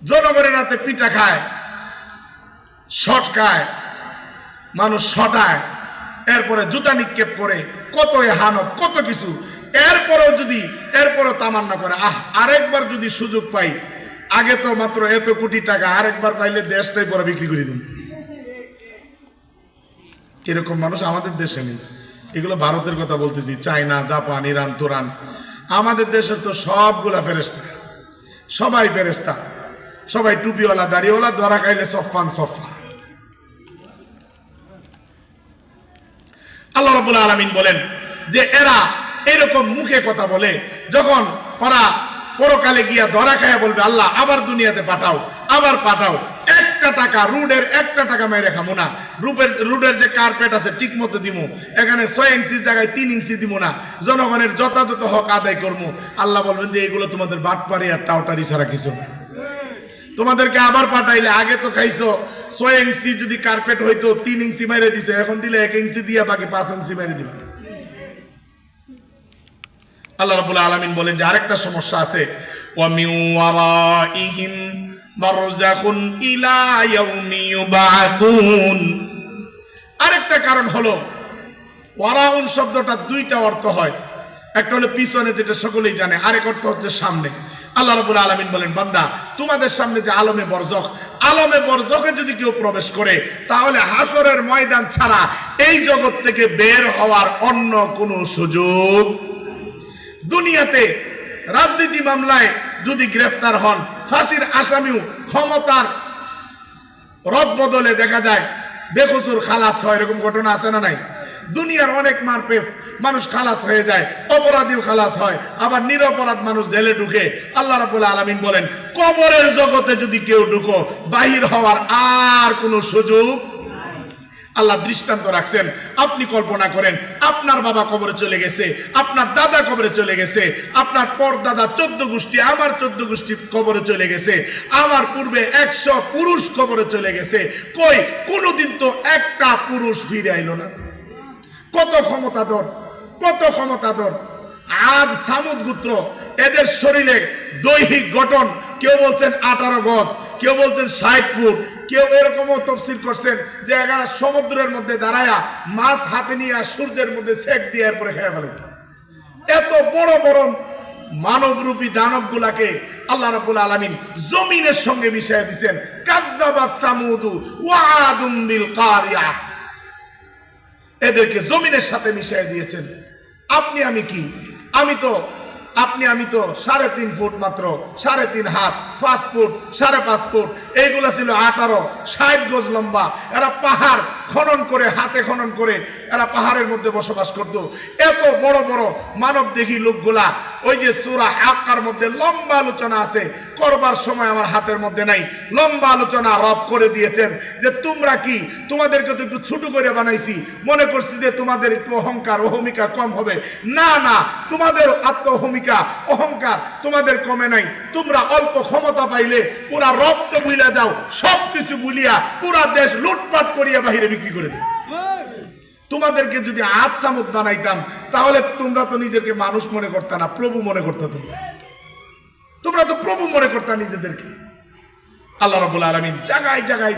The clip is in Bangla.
জনগণের হাতে পিঠা খায়, শট খায়, মানুষ শটায়, এরপরে জুতা নিক্ষেপ করে, কত হানত, কত কিছু। এরপরেও তামান্না করে, আরেকবার যদি সুযোগ পাই, আগে তো মাত্র এত কোটি টাকা, আরেকবার পাইলে দেশটাই পরে বিক্রি করে দিন। এরকম মানুষ আমাদের দেশে নেই। এগুলো ভারতের কথা বলতেছি, চায়না, জাপান, ইরান, তুরান। আমাদের দেশের তো সবগুলা ফেরেশতা, সবাই ফেরেশতা, সবাই টুপিওয়ালা, দাড়িওয়ালা, ধরা খাইলে সফান সফা। আল্লাহ রাব্বুল আলামিন বলেন যে এরা এরকম মুখে কথা বলে, যখন ওরা পরকালে গিয়া ধরা খায়া বলবে আল্লাহ আবার দুনিয়াতে পাঠাও, আবার পাঠাও, একটা টাকা রুডের একটা টাকা মেরে খামো না, রুডের যে কার্পেট আছে ঠিক মতো দিমু, এখানে 6 ইঞ্চির জায়গায় 3 ইঞ্চি দিমু না, জনগণের যথাযথ হক আদায় করবো। আল্লাহ বলবেন যে এগুলো তোমাদের বাটপারি আর টাউটারি ছাড়া কিছু না। তোমাদেরকে আবার পাঠাইলে, আগে তো খাইছো 6 ইঞ্চি যদি কার্পেট হইতো 3 ইঞ্চি মেরে দিছে, এখন দিলে 1 ইঞ্চি দিয়া বাকি 5 ইঞ্চি মেরে দিবে। আল্লাহ রাব্বুল আলামিন বলেন যে আরেকটা সমস্যা আছে, ওয়া মিন ওয়ারাইহিম বারযাখুন ইলা ইয়াউমি ইউবাআতুন। আরেকটা কারণ হলো, ওয়ারাউন শব্দটা দুইটা অর্থ হয়, একটা হলো পিছনে, যেটা সকলেই জানে, আরেক অর্থ হচ্ছে সামনে। আল্লাহ রাব্বুল আলামিন বলেন বান্দা তোমাদের সামনে যে আলমে বরজখ, আলমে বরজখে যদি কেউ প্রবেশ করে, তাহলে হাসরের ময়দান ছাড়া এই জগৎ থেকে বের হওয়ার অন্য কোনো সুযোগ। দুনিয়াতে রাজনীতি মামলায় যদি গ্রেফতার হন, ফাঁসির আসামিও ক্ষমতার রদ বদলে দেখা যায় বেকসুর খালাস হয়, এরকম ঘটনা আছে না নাই? দুনিয়ার অনেক মারপেস মানুষ খালাস হয়ে যায়, অপরাধীও খালাস হয়, আবার নিরপরাধ মানুষ জেলে ঢুকে। আল্লাহ রাব্বুল আলামিন বলেন কবরের জগতে যদি কেউ ঢুকো, বাহির হওয়ার আর কোনো সুযোগ। আল্লাহ দৃষ্টান্ত রাখছেন। আপনি কল্পনা করেন, আপনার বাবা কবরে চলে গেছে, আপনার দাদা কবরে চলে গেছে, আপনার পরদাদা 14 গোষ্ঠী, আমার 14 গোষ্ঠী কবরে চলে গেছে, আমার পূর্বে 100 পুরুষ কবরে চলে গেছে। কই কোনদিন তো একটা পুরুষ ফিরে আইলো না। কত ক্ষমতাধর, কত ক্ষমতাধর। আদ সামুদ গোত্র, এদের শরীরে দৈহিক গঠন কেউ বলছেন 18 গজ, কেউ বলছেন 60 ফুট, কেউ এরকমও তফসির করছেন যে এরা সমুদ্রের মধ্যে দাঁড়ায়া মাছ হাতে নিয়ে সূর্যের মধ্যে সেক দিয়ে এরপরে খেয়ে ফেলে। এত বড় বড় মানবরূপী দানব গুলাকে আল্লাহ রাব্বুল আলামিন জমিনের সঙ্গে মিশিয়ে দিয়েছেন। কাযযাবাত সামুদু ওয়া আদুম বিল কারিয়া, এদেরকে জমিনের সাথে মিশিয়ে দিয়েছেন। আপনি আমি কি? আমি তো 3.5 ফুট মাত্র, 3.5 হাত, 5 ফুট, 5.5 ফুট। এইগুলা ছিল 18, 60 গজ লম্বা। এরা পাহাড় খনন করে, হাতে খনন করে এরা পাহাড়ের মধ্যে বসবাস করত। এত বড় বড় মানব দেখি লোকগুলা, ওই যে সূরা হাক্কার মধ্যে লম্বা আলোচনা আছে, করবার সময় আমার হাতের মধ্যে নাই, লম্বা আলোচনা রব করে দিয়েছেন যে তোমরা কি, তোমাদেরকে তো একটু ছোট করে বানাইছি, মনে করছি যে তোমাদের একটু অহংকার অহমিকা কম হবে। না না, তোমাদের আত্ম অহমিকা অহংকার তোমাদের কমে নাই। তোমরা অল্প ক্ষমতা পাইলে পুরা রক্ত বুইলা যাও, সবকিছু বুলিয়া পুরা দেশ লুটপাট করিয়া বাহিরে বিক্রি করে দেয়। তোমাদেরকে যদি আজ সামুদ বানাইতাম, তাহলে তোমরা তো নিজেকে মানুষ মনে করতে না, প্রভু মনে করতে। তোমরা তো প্রভু মনে করতে নিজেদেরকে। আল্লাহ রাব্বুল আলামিন জায়গায় জায়গায়